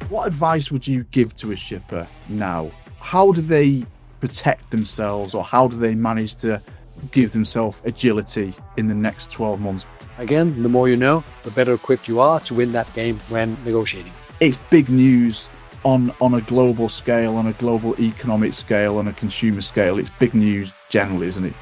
What advice would you give to a shipper now? How do they protect themselves, or how do they manage to give themselves agility in the next 12 months? Again, the more you know, the better equipped you are to win that game when negotiating. It's big news on a global scale, on a global economic scale, on a consumer scale. It's big news generally, isn't it?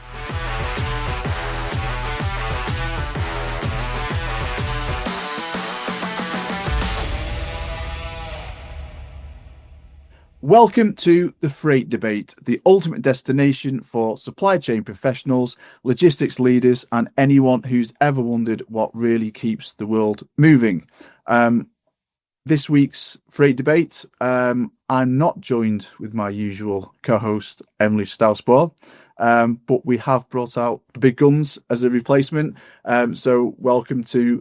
Welcome to The Freight Debate, the ultimate destination for supply chain professionals, logistics leaders, and anyone who's ever wondered what really keeps the world moving. This week's Freight Debate, I'm not joined with my usual co-host, Emily Stausbohr, but we have brought out the big guns as a replacement. So welcome to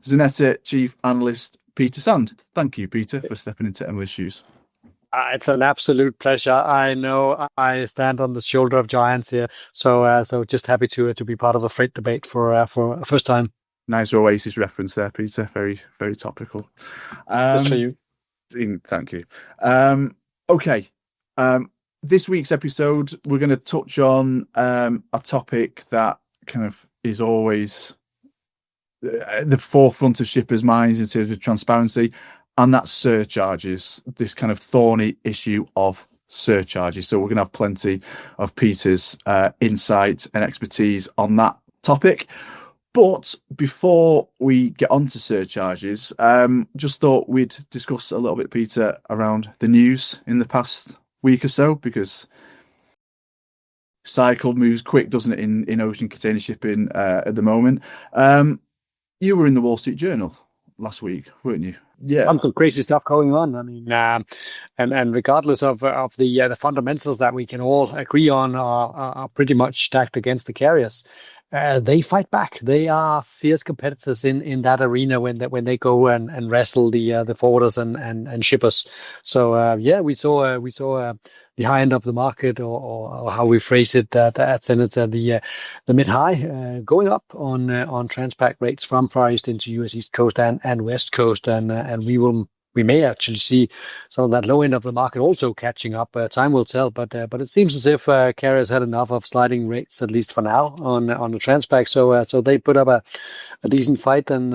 Xeneta Chief Analyst Peter Sand. Thank you, Peter, for stepping into Emily's shoes. It's an absolute pleasure. I know I stand on the shoulder of giants here, so just happy to be part of the Freight Debate for a first time. Nice Oasis reference there, Peter. Very, very topical. Just for you. Thank you. Okay. This week's episode, we're going to touch on a topic that kind of is always the forefront of shippers' minds in terms of transparency, and that's surcharges, this kind of thorny issue of surcharges. So we're going to have plenty of Peter's insight and expertise on that topic. But before we get on to surcharges, just thought we'd discuss a little bit, Peter, around the news in the past week or so, because cycle moves quick, doesn't it, in ocean container shipping at the moment. You were in the Wall Street Journal last week, weren't you? Yeah, some crazy stuff going on. I mean, and regardless of the fundamentals that we can all agree on are pretty much stacked against the carriers. They fight back. They are fierce competitors in that arena when they go and wrestle the forwarders and shippers. So we saw the high end of the market, or how we phrase it at Xeneta, the mid high going up on Transpac rates from Far East into US East Coast and West Coast, and we may actually see some of that low end of the market also catching up. Time will tell, but it seems as if carriers had enough of sliding rates, at least for now, on the Transpac. So they put up a decent fight, and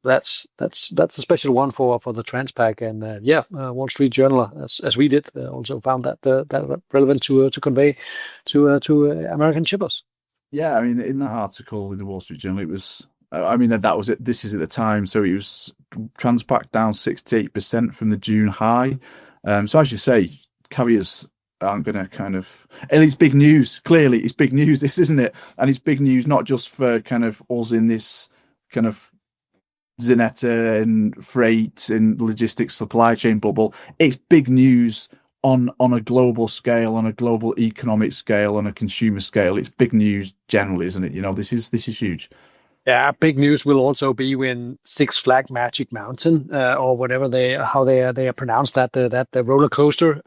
that's a special one for the Transpac. And Wall Street Journal, as we did, also found that relevant to convey to American shippers. Yeah, I mean, in that article in the Wall Street Journal, it was. I mean, that was it. This is at the time, so it was Transpac down 68% from the June high. So as you say, carriers aren't going to kind of. And it's big news. Clearly, it's big news, this, isn't it? And it's big news not just for kind of us in this kind of Xeneta and freight and logistics supply chain bubble. It's big news on a global scale, on a global economic scale, on a consumer scale. It's big news generally, isn't it? You know, this is huge. Yeah, big news will also be when Six Flag Magic Mountain, or whatever they are pronounced, that roller coaster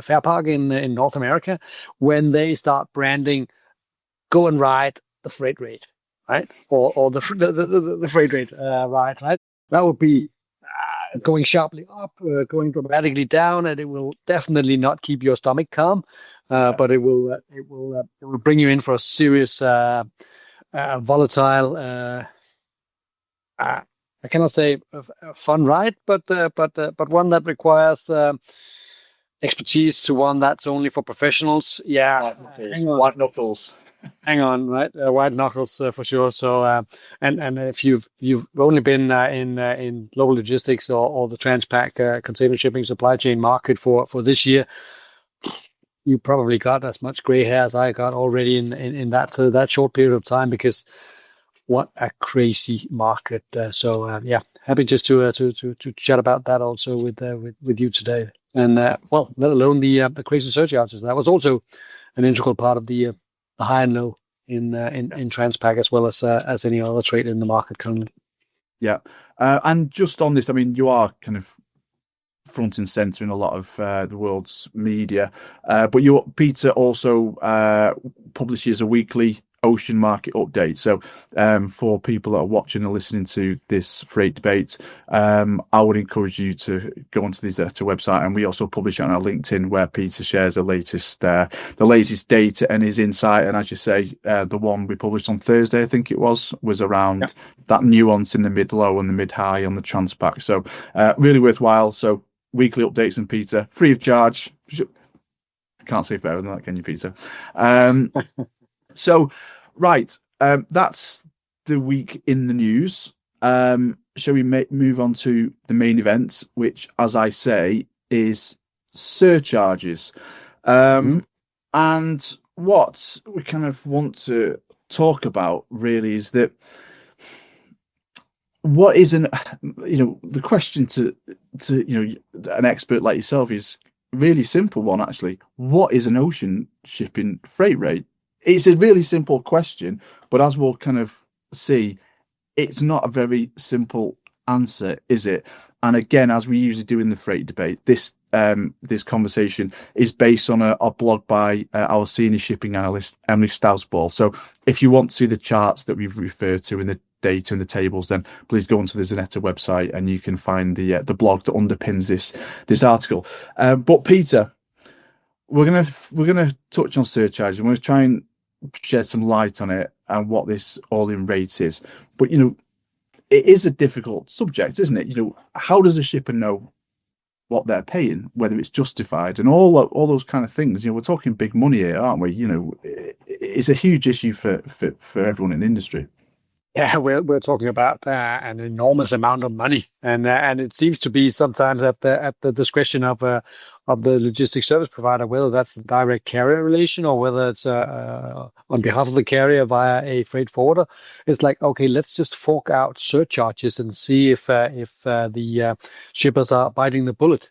fair park in North America, when they start branding, go and ride the freight rate, right, or the freight rate ride, right. That would be going sharply up, going dramatically down, and it will definitely not keep your stomach calm, but it will bring you in for a serious. Volatile, I cannot say a fun ride, but one that requires expertise, to one that's only for professionals. Yeah, white knuckles. Hang on, right? White knuckles for sure. So, and if you've only been in global logistics or the Transpac container shipping supply chain market for this year, you probably got as much gray hair as I got already in that short period of time, because what a crazy market. Happy just to chat about that also with you today. And let alone the crazy surcharges. That was also an integral part of the high and low in Transpac, as well as any other trade in the market currently. Yeah, and just on this, I mean, you are kind of front and center in a lot of the world's media. But Peter also publishes a weekly ocean market update. So for people that are watching and listening to this freight debate, I would encourage you to go onto the Zeta website, and we also publish it on our LinkedIn, where Peter shares the latest data and his insight. And as you say, the one we published on Thursday, I think it was around that nuance in the mid-low and the mid-high on the Transpac. So really worthwhile. So weekly updates from Peter, free of charge. I can't say fairer than that, can you, Peter? So, right, that's the week in the news. Shall we move on to the main event, which, as I say, is surcharges. And what we kind of want to talk about really is that what is the question to an expert like yourself is a really simple one, actually. What is an ocean shipping freight rate? It's a really simple question, but as we'll kind of see, it's not a very simple answer, is it? And again, as we usually do in the freight debate, this conversation is based on a blog by our senior shipping analyst, Emily Stausball. So if you want to see the charts that we've referred to in the data and the tables, then please go onto the Zanetta website and you can find the blog that underpins this article. But Peter, we're gonna touch on surcharges, and we're going to try and shed some light on it and what this all-in rate is. But it is a difficult subject, isn't it? How does a shipper know what they're paying, whether it's justified, and all those kind of things? We're talking big money here, aren't we? It's a huge issue for everyone in the industry. Yeah, we're talking about an enormous amount of money, and it seems to be sometimes at the discretion of the logistics service provider, whether that's a direct carrier relation or whether it's on behalf of the carrier via a freight forwarder. It's like, okay, let's just fork out surcharges and see if the shippers are biting the bullet,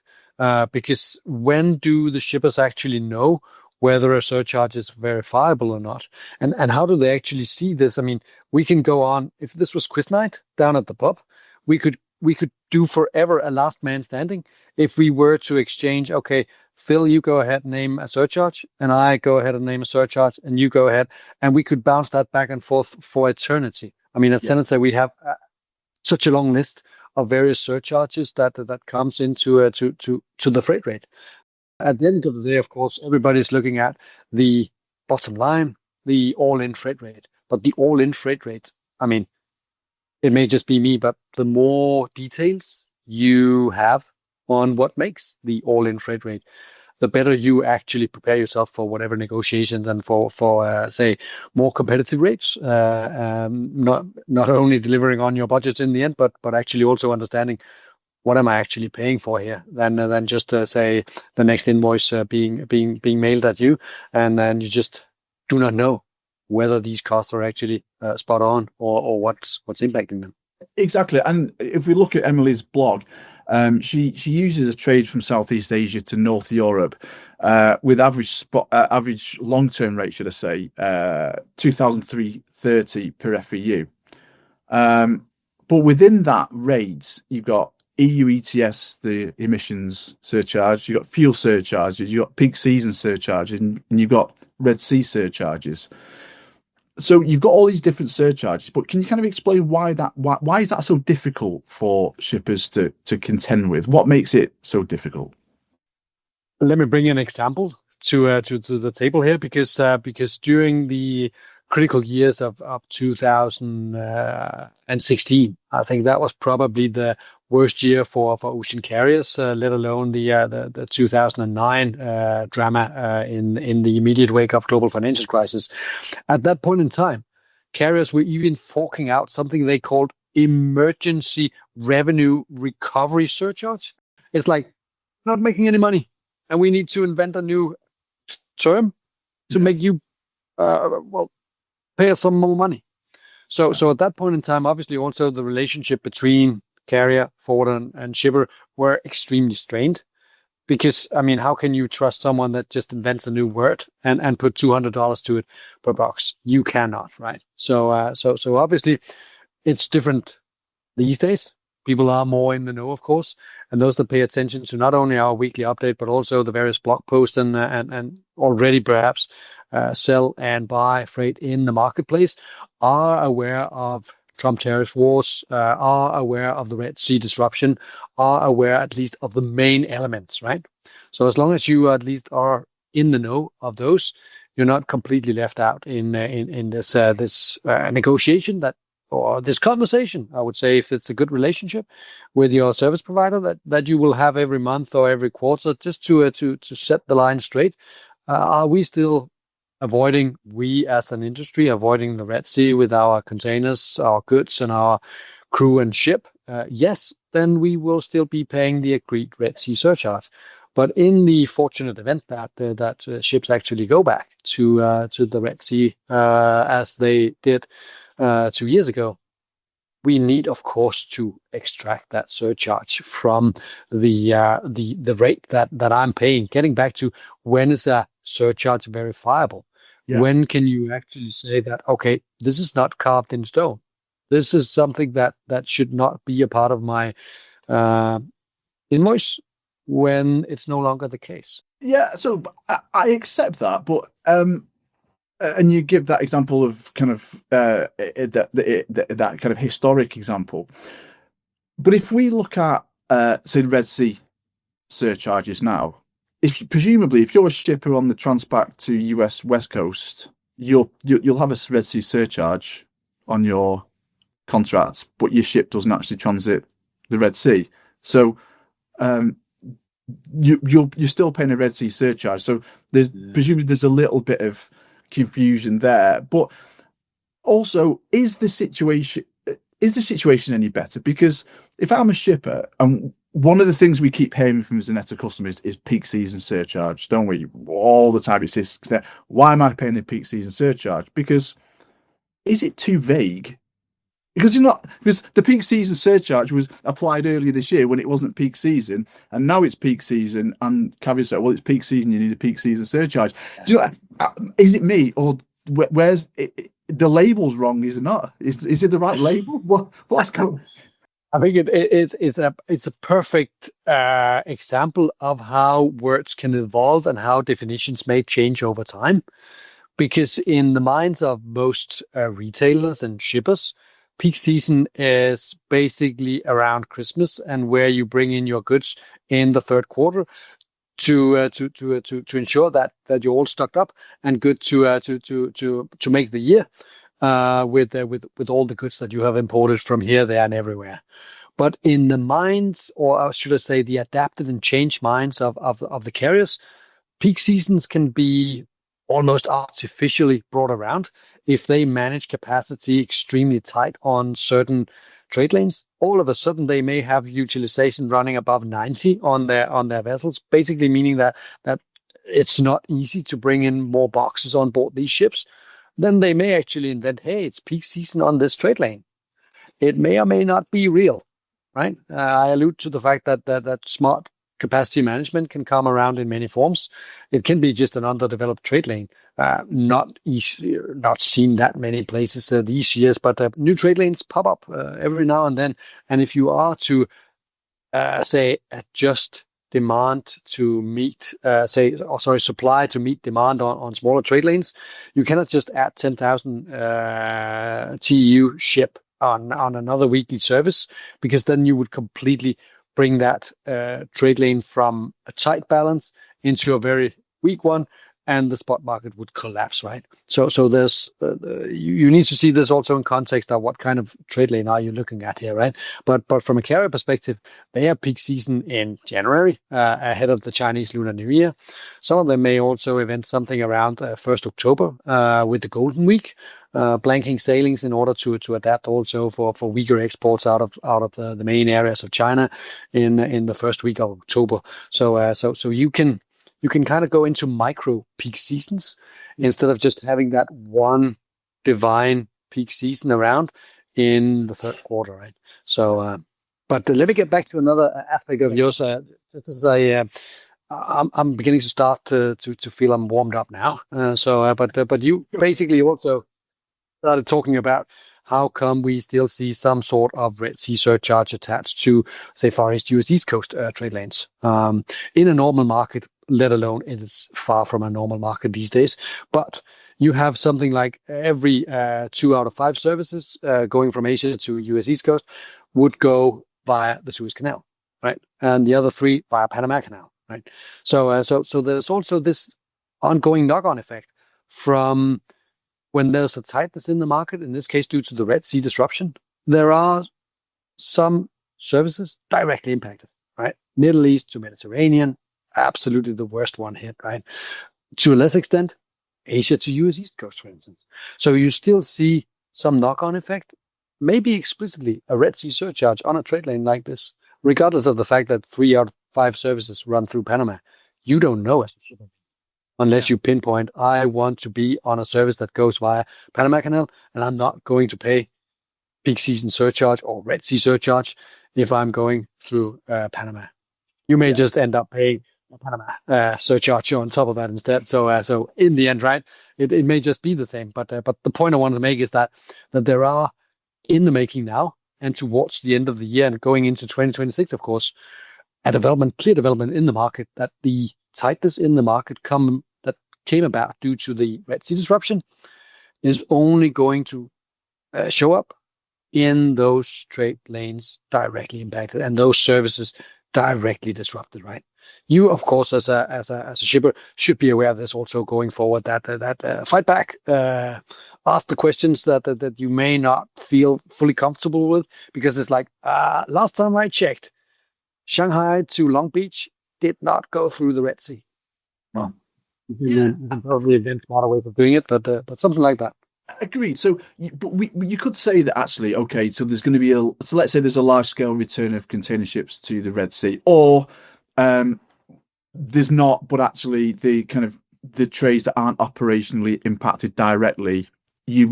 because when do the shippers actually know whether a surcharge is verifiable or not? And how do they actually see this? I mean, we can go on, if this was quiz night down at the pub, we could do forever a last man standing if we were to exchange, okay, Phil, you go ahead and name a surcharge, and I go ahead and name a surcharge, and you go ahead, and we could bounce that back and forth for eternity. I mean, at Senator, we have such a long list of various surcharges that comes into to the freight rate. At the end of the day, of course, everybody's looking at the bottom line, the all-in freight rate. But the all-in freight rate, I mean, it may just be me, but the more details you have on what makes the all-in freight rate, the better you actually prepare yourself for whatever negotiations and for say, more competitive rates. Not only delivering on your budgets in the end, but actually also understanding what am I actually paying for here, than just say the next invoice being mailed at you, and then you just do not know whether these costs are actually spot on or what's impacting them. Exactly. And if we look at Emily's blog, she uses a trade from Southeast Asia to North Europe with average long-term rate, should I say, 2,330 per FEU. But within that rate, you've got EU ETS, the emissions surcharge, you've got fuel surcharges, you've got peak season surcharges, and you've got Red Sea surcharges. So you've got all these different surcharges, but can you kind of explain why is that so difficult for shippers to contend with? What makes it so difficult? Let me bring an example to the table here, because during the critical years of 2016, I think that was probably the worst year for ocean carriers, let alone the 2009 drama in the immediate wake of global financial crisis. At that point in time, carriers were even forking out something they called emergency revenue recovery surcharge. It's like, not making any money, and we need to invent a new term to make you pay us some more money. So at that point in time, obviously also the relationship between carrier, forwarder, and shipper were extremely strained, because, I mean, how can you trust someone that just invents a new word and put $200 to it per box? You cannot, right? So obviously it's different these days. people are more in the know, of course, and those that pay attention to not only our weekly update but also the various blog posts and already perhaps sell and buy freight in the marketplace are aware of Trump tariff wars, are aware of the Red Sea disruption, are aware at least of the main elements, right? So as long as you at least are in the know of those, you're not completely left out in this negotiation or this conversation. I would say, if it's a good relationship with your service provider that you will have every month or every quarter, just to set the line straight. Are we still we as an industry avoiding the Red Sea with our containers, our goods, and our crew and ship? Yes, then we will still be paying the agreed Red Sea surcharge. But in the fortunate event that ships actually go back to the Red Sea as they did 2 years ago, we need, of course, to extract that surcharge from the rate that I'm paying. Getting back to, when is a surcharge verifiable? Yeah. When can you actually say that, okay, this is not carved in stone? This is something that should not be a part of my invoice, when it's no longer the case. Yeah, so I accept that, but and you give that example of kind of that kind of historic example. But if we look at say the Red Sea surcharges now, presumably if you're a shipper on the Transpac to US West Coast, you'll have a Red Sea surcharge on your contract, but your ship doesn't actually transit the Red Sea. So you're still paying a Red Sea surcharge. So presumably there's a little bit of confusion there. But also, is the situation any better? Because if I'm a shipper, and one of the things we keep hearing from Zanetta customers is peak season surcharge, don't we? All the time. It says, why am I paying a peak season surcharge? Because is it too vague? Because the peak season surcharge was applied earlier this year when it wasn't peak season, and now it's peak season, and carriers say, well, it's peak season, you need a peak season surcharge. Do you know, is it me, or where's it, the label's wrong? Is it not? Is it the right label? What's going? I think it's a perfect example of how words can evolve and how definitions may change over time. Because in the minds of most retailers and shippers, peak season is basically around Christmas, and where you bring in your goods in the third quarter to ensure that you're all stocked up and good to make the year with all the goods that you have imported from here, there, and everywhere. But in the minds, or should I say, the adapted and changed minds of the carriers, peak seasons can be almost artificially brought around if they manage capacity extremely tight on certain trade lanes. All of a sudden, they may have utilization running above 90 on their vessels, basically meaning that it's not easy to bring in more boxes on board these ships. Then they may actually invent, hey, it's peak season on this trade lane. It may or may not be real, right? I allude to the fact that smart capacity management can come around in many forms. It can be just an underdeveloped trade lane, not seen that many places these years, but new trade lanes pop up every now and then. And if you are to say adjust demand to meet, supply to meet demand on smaller trade lanes, you cannot just add 10,000 TEU ship on another weekly service, because then you would completely bring that trade lane from a tight balance into a very weak one, and the spot market would collapse, right? So there's you need to see this also in context of what kind of trade lane are you looking at here, right? But from a carrier perspective, they have peak season in January ahead of the Chinese Lunar New Year. Some of them may also event something around 1st October with the Golden Week, blanking sailings in order to adapt also for weaker exports out of the main areas of China in the first week of October. So you can kind of go into micro peak seasons instead of just having that one divine peak season around in the third quarter, right? So, but let me get back to another aspect of yours. Just as I'm beginning to start to feel I'm warmed up now. But you basically also started talking about how come we still see some sort of Red Sea surcharge attached to, say, Far East US East Coast trade lanes? In a normal market, let alone it is far from a normal market these days. But you have something like every 2 out of 5 services going from Asia to US East Coast would go via the Suez Canal, right? And the other 3 via Panama Canal, right? So there's also this ongoing knock-on effect from when there's a tightness in the market, in this case due to the Red Sea disruption. There are some services directly impacted, right? Middle East to Mediterranean, absolutely the worst one hit, right? To a less extent, Asia to US East Coast, for instance. So you still see some knock-on effect, maybe explicitly a Red Sea surcharge on a trade lane like this, regardless of the fact that 3 out of 5 services run through Panama. You don't know as a shipper unless you pinpoint, I want to be on a service that goes via Panama Canal, and I'm not going to pay peak season surcharge or Red Sea surcharge if I'm going through Panama. You may just end up paying a Panama surcharge on top of that instead. So in the end, right, it may just be the same. But the point I wanted to make is that there are in the making now and towards the end of the year and going into 2026, of course, clear development in the market that the tightness in the market came about due to the Red Sea disruption is only going to show up in those trade lanes directly impacted and those services directly disrupted, right? You, of course, as a shipper, should be aware of this also going forward. That fight back, ask the questions that you may not feel fully comfortable with, because it's like last time I checked, Shanghai to Long Beach did not go through the Red Sea. Well, you can probably invent smarter ways of doing it, but something like that. Agreed. So, you could say that actually, okay, so there's going to be so let's say there's a large scale return of container ships to the Red Sea, or there's not, but actually the kind of the trades that aren't operationally impacted directly, you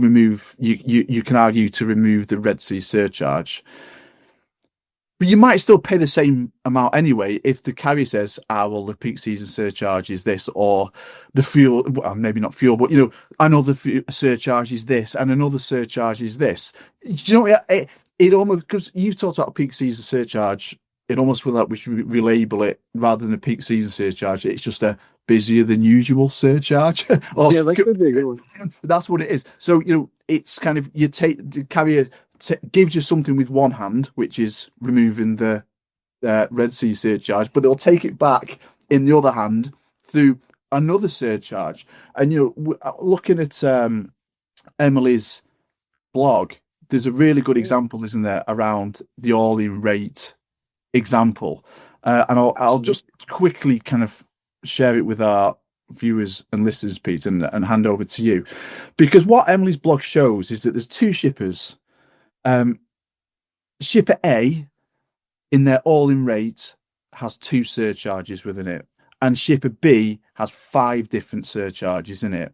can argue to remove the Red Sea surcharge. But you might still pay the same amount anyway if the carrier says, well, the peak season surcharge is this, or the fuel, well, maybe not fuel, but, another surcharge is this, and another surcharge is this. It almost, because you've talked about peak season surcharge, it almost feels like we should relabel it rather than a peak season surcharge. It's just a busier than usual surcharge. Yeah, that could be a good one. That's what it is. So, it's kind of, the carrier gives you something with one hand, which is removing the Red Sea surcharge, but they'll take it back in the other hand through another surcharge. And looking at Emily's blog, there's a really good example, isn't there, around the all-in rate example, and I'll just quickly kind of share it with our viewers and listeners, Pete, and hand over to you, because what Emily's blog shows is that there's 2 shippers. Shipper A, in their all-in rate, has 2 surcharges within it, and shipper B has 5 different surcharges in it.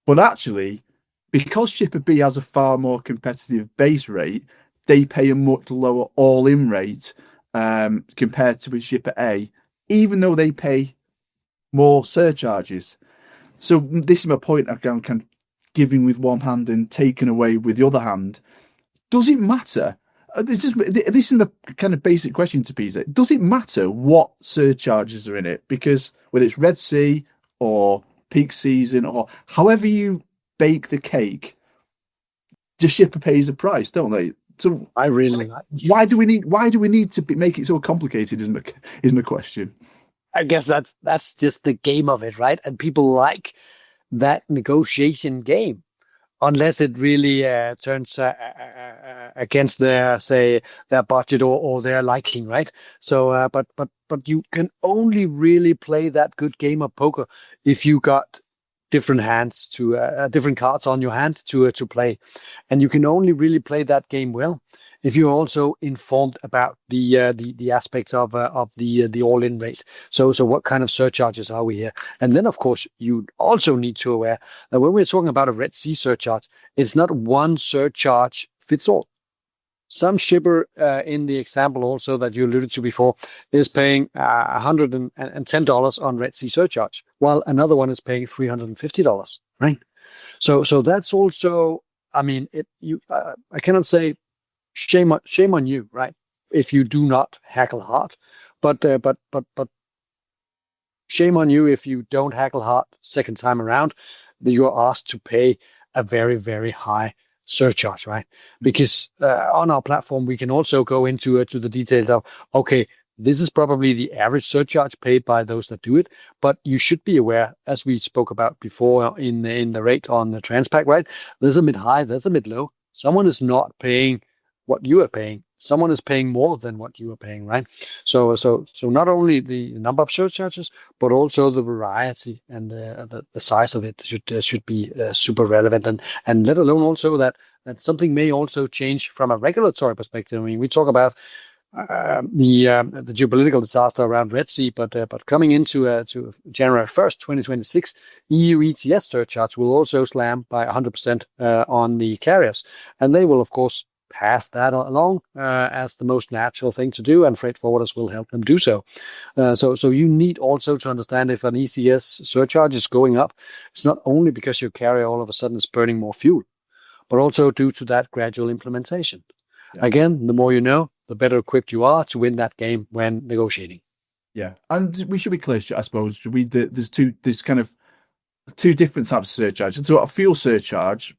But actually, because shipper B has a far more competitive base rate, they pay a much lower all-in rate compared to with shipper A, even though they pay more surcharges. So this is my point. I'm kind of giving with one hand and taking away with the other hand. Does it matter? This is a kind of basic question to Peter. Does it matter what surcharges are in it? Because whether it's Red Sea or peak season or however you bake the cake, the shipper pays a price, don't they? So I really like. Why do we need to make it so complicated? Is my question. I guess that's just the game of it, right? And people like that negotiation game, unless it really turns against their budget or their liking, right? So, but you can only really play that good game of poker if you got different hands different cards on your hand to play, and you can only really play that game well if you're also informed about the aspects of the all-in rate. So what kind of surcharges are we here? And then of course you also need to aware that when we're talking about a Red Sea surcharge, it's not one surcharge fits all. Some shipper in the example also that you alluded to before is paying $110 on Red Sea surcharge, while another one is paying $350, right? So that's also I mean, I cannot say shame on you, right? If you do not hackle hard, but shame on you if you don't hackle hard second time around. You are asked to pay a very, very high surcharge, right? Because on our platform we can also go into to the details of, okay, this is probably the average surcharge paid by those that do it, but you should be aware, as we spoke about before in the rate on the Transpac, right? There's a mid high, there's a mid low. Someone is not paying what you are paying. Someone is paying more than what you are paying, right? So not only the number of surcharges, but also the variety and the size of it should be super relevant, and let alone also that something may also change from a regulatory perspective. I mean, we talk about the geopolitical disaster around Red Sea, but coming into to January 1st, 2026, EU ETS surcharge will also slam by 100% on the carriers, and they will of course pass that along as the most natural thing to do, and freight forwarders will help them do so. So you need also to understand if an ECS surcharge is going up, it's not only because your carrier all of a sudden is burning more fuel, but also due to that gradual implementation. Yeah. Again, the more you know, the better equipped you are to win that game when negotiating. Yeah, and we should be clear, I suppose. There's kind of two different types of surcharge. So a fuel surcharge,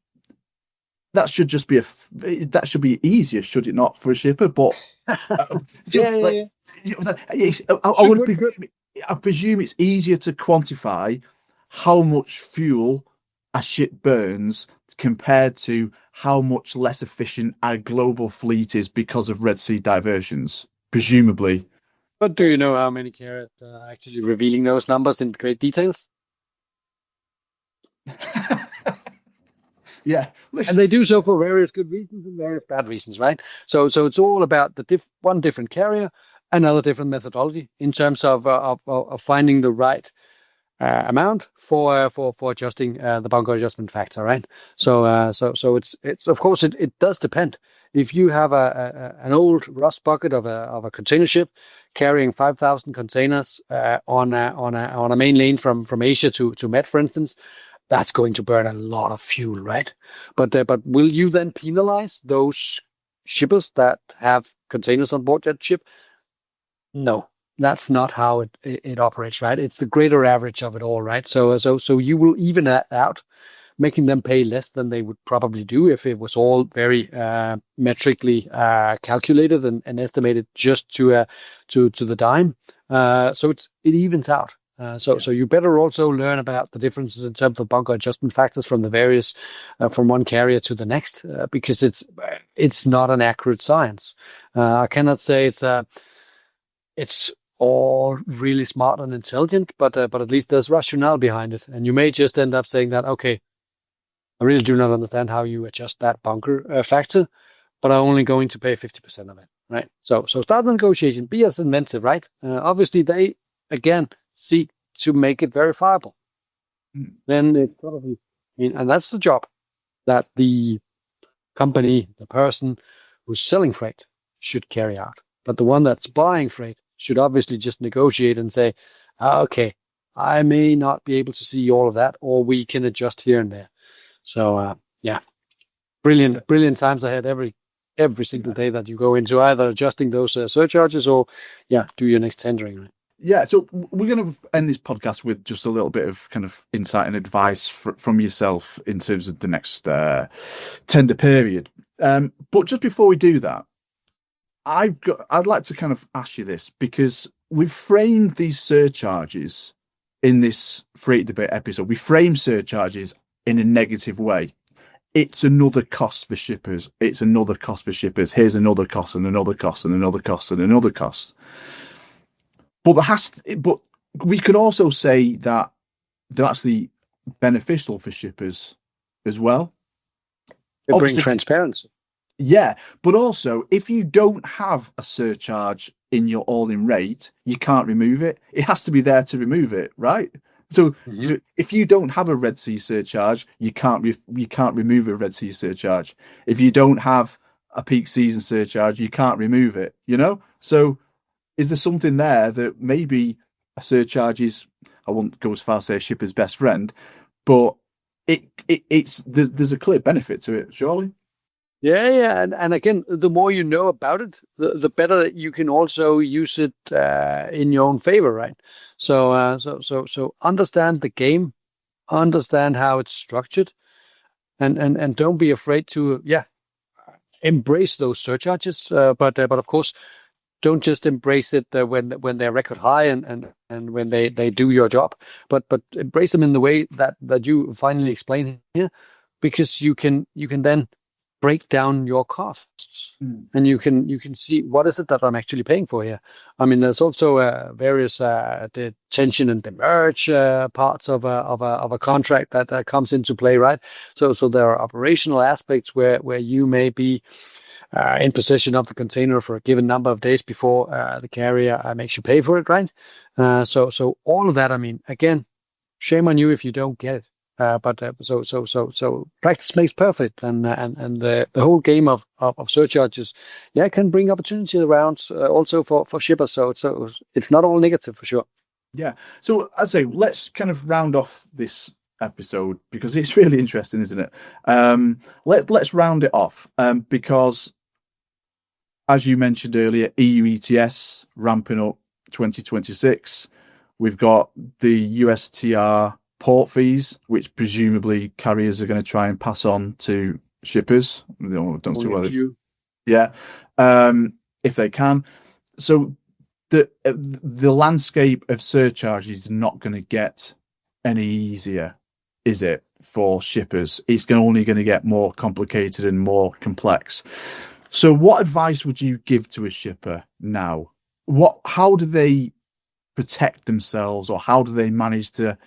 that should just be that should be easier, should it not, for a shipper? But I presume it's easier to quantify how much fuel a ship burns compared to how much less efficient our global fleet is because of Red Sea diversions, presumably. But do you know how many carriers are actually revealing those numbers in great details? Yeah, and they do so for various good reasons and various bad reasons, right? So it's all about the one different carrier, another different methodology in terms of finding the right amount for adjusting the bunker adjustment factor, right? So it's of course it does depend. If you have an old rust bucket of a container ship carrying 5,000 containers on a main lane from Asia to Med, for instance, that's going to burn a lot of fuel, right? But will you then penalize those shippers that have containers on board that ship? No, that's not how it operates, right? It's the greater average of it all, right? So you will even that out, making them pay less than they would probably do if it was all very metrically calculated and estimated just to the dime. So it evens out. So you better also learn about the differences in terms of bunker adjustment factors from the various from one carrier to the next, because it's not an accurate science. I cannot say it's all really smart and intelligent, but at least there's rationale behind it, and you may just end up saying that, okay, I really do not understand how you adjust that bunker factor, but I'm only going to pay 50% of it, right? So start the negotiation, be as inventive, right? Obviously, they again seek to make it verifiable. Then it probably, and that's the job that the company, the person who's selling freight, should carry out. But the one that's buying freight should obviously just negotiate and say, okay, I may not be able to see all of that, or we can adjust here and there. So brilliant times ahead every single day that you go into, either adjusting those surcharges or do your next tendering, right? Yeah, so we're going to end this podcast with just a little bit of kind of insight and advice from yourself in terms of the next tender period. But just before we do that, I'd like to kind of ask you this, because we've framed these surcharges in this freight debate episode. We frame surcharges in a negative way. It's another cost for shippers. It's another cost for shippers. Here's another cost and another cost and another cost and another cost. But we could also say that they're actually beneficial for shippers as well. They bring transparency. Yeah, but also if you don't have a surcharge in your all-in rate, you can't remove it. It has to be there to remove it, right? So if you don't have a Red Sea surcharge, you can't remove a Red Sea surcharge. If you don't have a peak season surcharge, you can't remove it. So is there something there that maybe a surcharge is, I won't go as far as say, a shipper's best friend, but there's a clear benefit to it, surely. Yeah, and again, the more you know about it, the better you can also use it in your own favor, right? So understand the game, understand how it's structured, and don't be afraid to embrace those surcharges. But of course, don't just embrace it when they're record high and when they do your job, but embrace them in the way that you finally explain here, because you can then break down your costs, and you can see what is it that I'm actually paying for here. I mean, there's also various the tension and demurrage parts of a contract that comes into play, right? So there are operational aspects where you may be in possession of the container for a given number of days before the carrier makes you pay for it, right? So all of that, I mean, again, shame on you if you don't get it. So practice makes perfect, and the whole game of surcharges, can bring opportunities around also for shippers. So it's not all negative for sure. Yeah. So I'd say let's kind of round off this episode because it's really interesting, isn't it? Let's round it off because, as you mentioned earlier, EU ETS ramping up 2026. We've got the USTR port fees, which presumably carriers are going to try and pass on to shippers. Don't see whether, if they can. So the landscape of surcharges is not going to get any easier, is it, for shippers? It's only going to get more complicated and more complex. So what advice would you give to a shipper now? How do they protect themselves, or how do they manage to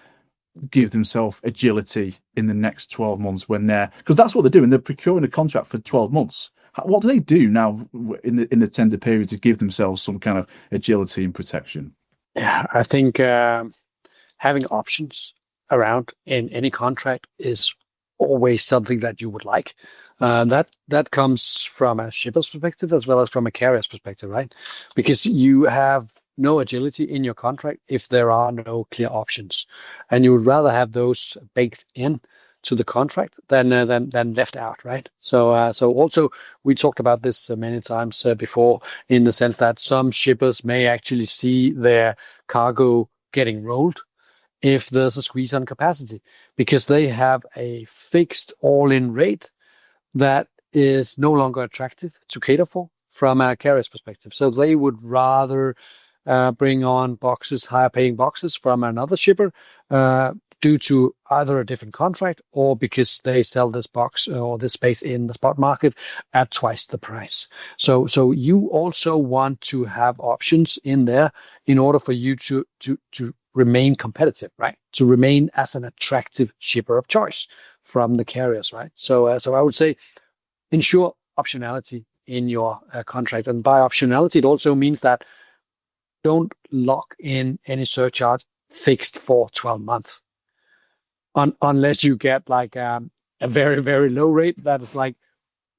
give themselves agility in the next 12 months because that's what they're doing. They're procuring a contract for 12 months. What do they do now in the tender period to give themselves some kind of agility and protection? Yeah, I think having options around in any contract is always something that you would like. That comes from a shipper's perspective as well as from a carrier's perspective, right? Because you have no agility in your contract if there are no clear options, and you would rather have those baked in to the contract than left out, right? So also we talked about this many times before, in the sense that some shippers may actually see their cargo getting rolled if there's a squeeze on capacity, because they have a fixed all-in rate that is no longer attractive to cater for from a carrier's perspective. So they would rather bring on higher paying boxes from another shipper due to either a different contract or because they sell this box or this space in the spot market at twice the price. So you also want to have options in there in order for you to remain competitive, right? To remain as an attractive shipper of choice from the carriers, right? So I would say ensure optionality in your contract. And by optionality, it also means that don't lock in any surcharge fixed for 12 months. Unless you get like a very, very low rate that is like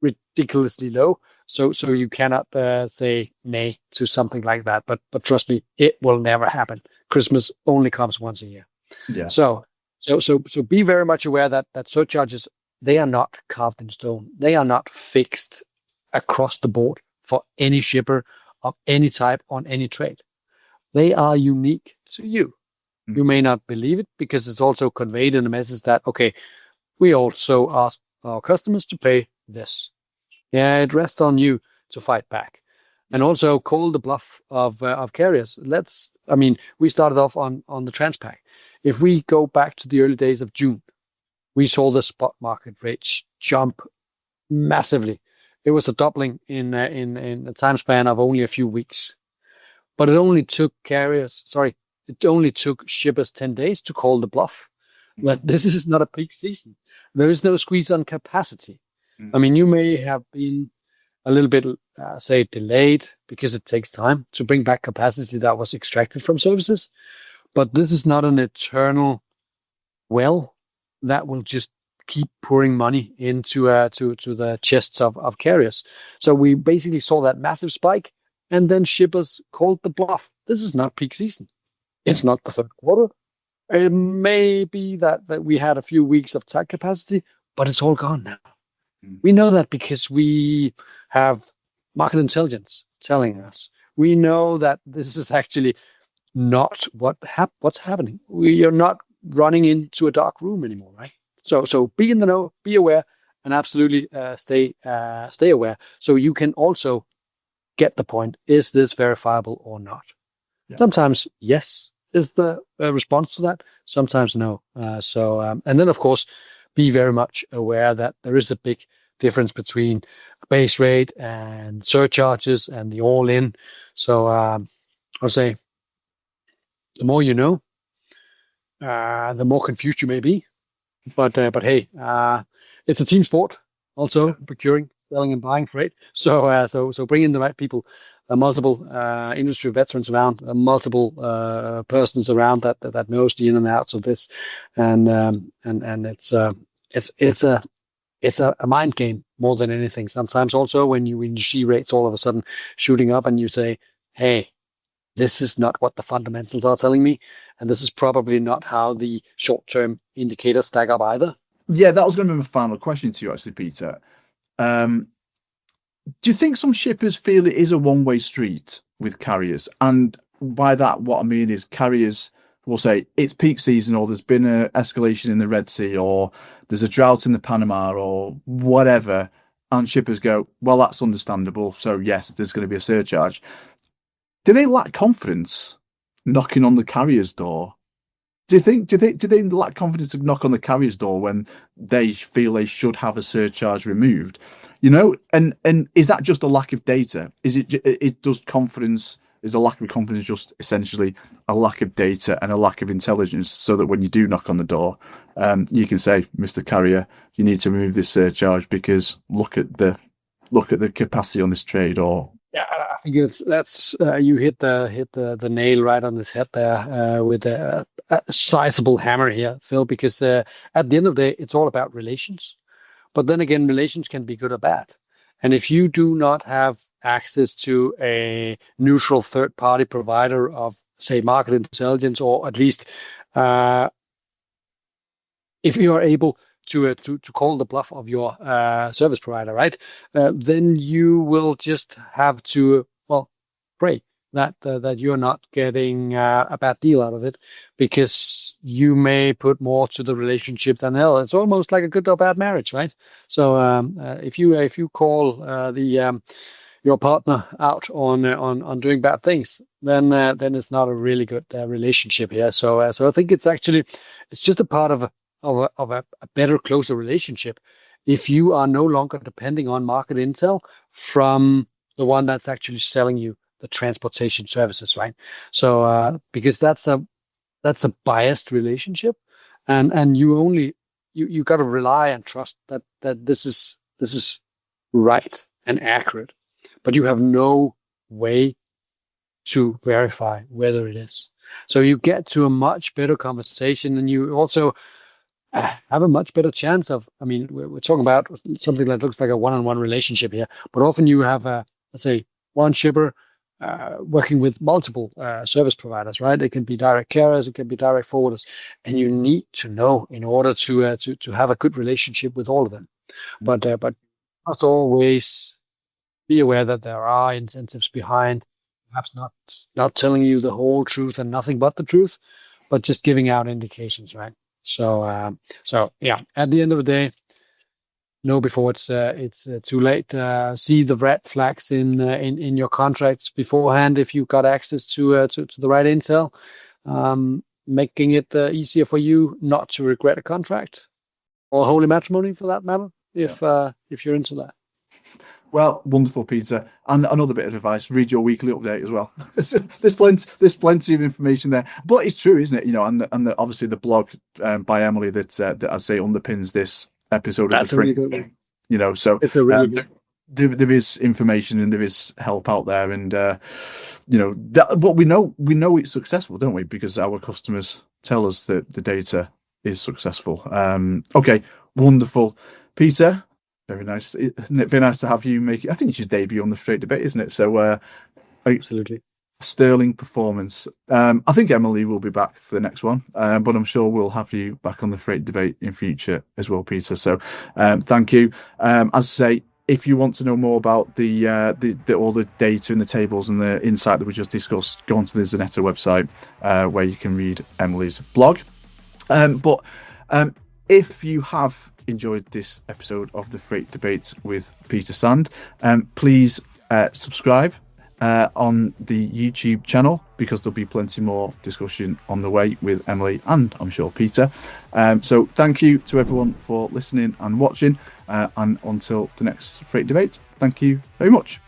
ridiculously low. So you cannot say nay to something like that. But trust me, it will never happen. Christmas only comes once a year. Yeah. So be very much aware that surcharges, they are not carved in stone. They are not fixed across the board for any shipper of any type on any trade. They are unique to you. You may not believe it because it's also conveyed in a message that, okay, we also ask our customers to pay this. Yeah, it rests on you to fight back. And also call the bluff of carriers. We started off on the Transpac. If we go back to the early days of June, we saw the spot market rates jump massively. It was a doubling in a time span of only a few weeks. But it only took shippers 10 days to call the bluff that this is not a peak season. There is no squeeze on capacity. I mean, you may have been a little bit, delayed because it takes time to bring back capacity that was extracted from services. But this is not an eternal well that will just keep pouring money into to the chests of carriers. So we basically saw that massive spike, and then shippers called the bluff. This is not peak season. It's not the third quarter. It may be that we had a few weeks of tag capacity, but it's all gone now. We know that because we have market intelligence telling us. We know that this is actually not what's happening. We are not running into a dark room anymore, right? So be in the know, be aware, and absolutely stay aware. So you can also get the point: is this verifiable or not? Yeah. Sometimes yes is the response to that. Sometimes no. And then of course, be very much aware that there is a big difference between base rate and surcharges and the all-in. So I'll say the more you know, the more confused you may be. But hey, it's a team sport. Also, procuring, selling, and buying freight. So bring in the right people, multiple industry veterans around, multiple persons around that knows the in and outs of this, and it's a mind game more than anything. Sometimes also when you see rates all of a sudden shooting up, and you say, hey, this is not what the fundamentals are telling me, and this is probably not how the short-term indicators stack up either. Yeah, that was going to be my final question to you, actually, Peter. Do you think some shippers feel it is a one-way street with carriers? And by that, what I mean is carriers will say it's peak season, or there's been an escalation in the Red Sea, or there's a drought in the Panama, or whatever. And shippers go, well, that's understandable. So yes, there's going to be a surcharge. Do they lack confidence knocking on the carrier's door? Do they lack confidence to knock on the carrier's door when they feel they should have a surcharge removed? And is that just a lack of data? Is a lack of confidence just essentially a lack of data and a lack of intelligence, so that when you do knock on the door, you can say, Mr. Carrier, you need to remove this surcharge because look at the capacity on this trade? Or yeah, I think that's you hit the nail right on this head there with a sizable hammer here, Phil. Because at the end of the day, it's all about relations. But then again, relations can be good or bad. And if you do not have access to a neutral third-party provider of, say, market intelligence, or at least if you are able to call the bluff of your service provider, right, then you will just have to, pray that you're not getting a bad deal out of it, because you may put more to the relationship than else. It's almost like a good or bad marriage, right? So if you call your partner out on doing bad things, then it's not a really good relationship here. So I think it's just a part of a better, closer relationship if you are no longer depending on market intel from the one that's actually selling you the transportation services, right? So because that's a biased relationship, and you got to rely and trust that this is right and accurate, but you have no way to verify whether it is. So you get to a much better conversation, and you also have a much better chance of, we're talking about something that looks like a one-on-one relationship here, but often you have let's say one shipper working with multiple service providers, right? It can be direct carriers, it can be direct forwarders, and you need to know in order to have a good relationship with all of them. But must always be aware that there are incentives behind, perhaps not telling you the whole truth and nothing but the truth, but just giving out indications, right? So yeah, at the end of the day, know before it's too late. See the red flags in your contracts beforehand if you got access to the right intel, making it easier for you not to regret a contract, or holy matrimony for that matter, if you're into that. Well, wonderful, Peter. And another bit of advice: read your weekly update as well. there's plenty of information there, but it's true, isn't it? And obviously the blog by Emily that I say underpins this episode. That's a really good one. So it's a really good. There is information and there is help out there, and but we know it's successful, don't we? Because our customers tell us that the data is successful. Okay, wonderful, Peter. Very nice. Very nice to have you make it. I think it's your debut on the Straight Debate, isn't it? So absolutely. sterling performance. I think Emily will be back for the next one, but I'm sure we'll have you back on the freight debate in future as well, Peter. So thank you. As I say, if you want to know more about the all the data and the tables and the insight that we just discussed, go onto the Zanetta website where you can read Emily's blog. But if you have enjoyed this episode of the Freight Debate with Peter Sand, please subscribe on the YouTube channel, because there'll be plenty more discussion on the way with Emily and I'm sure Peter. So thank you to everyone for listening and watching, and until the next Freight Debate, thank you very much.